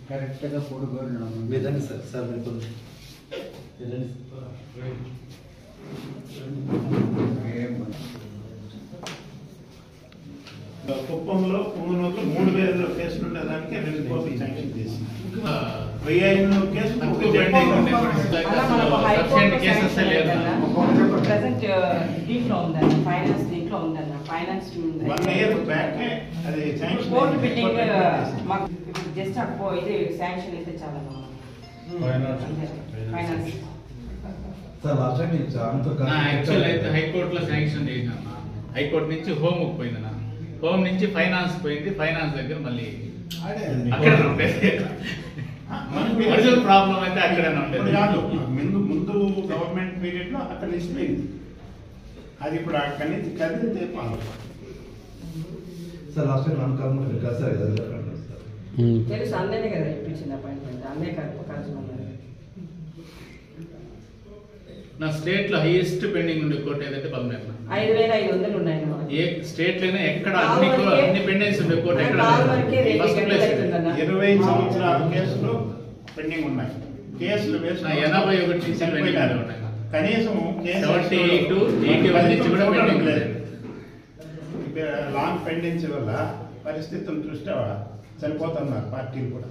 కరెక్ట్గా పొడుగోళ్ళు లేదండి sir sir కుప్పంలో పుంగనూరులో 3000 కేసులు ఉండేదానికి 2 కోట్లు శాంక్షన్ చేసింది. 1500 కేసులు అది శాంక్షన్ అయితే చాలా హైకోర్టులో శాంక్షన్ చేసిన హైకోర్టు నుంచి హోమ్ పోయింది నా హోమ్ నుంచి ఫైనాన్స్ పోయింది ఫైనాన్స్ దగ్గర మళ్ళీ అక్కడ ఉండేది ప్రాబ్లం అయితే అక్కడనే ఉండేది కాదు. ముందు గవర్నమెంట్ పీరియడ్ లో అక్కడ నిలిచిపోయింది. అది ఇప్పుడు అక్కడి నుంచి కదిలితే సార్ లాస్ట్ టైం అనుకోవాలి సార్ తెలుసు అన్ననే కదా ఇప్పించింది అపాయింట్మెంట్ అన్నే ఖర్చు నా స్టేట్ లో హైయెస్ట్ పెండింగ్ ఉండే కోర్టు ఏదైతే పద్మనాభ 5500 ఉన్నాయి. ఏ స్టేట్ లోనే ఎక్కడ అన్ని పెండింగ్స్ ఉండే కోర్టు ఎక్కడ ఫస్ట్ ప్లేస్ 20 సంవత్సరాల కేసులు పెండింగ్ ఉన్నాయి. కేసులు 81 కనీసం 78 నుంచి కూడా పెండింగ్ లేదు. లాంగ్ పెండెన్సీ వల్ల పరిస్థితులు దృష్ట్యా చనిపోతున్నారు పార్టీలు కూడా.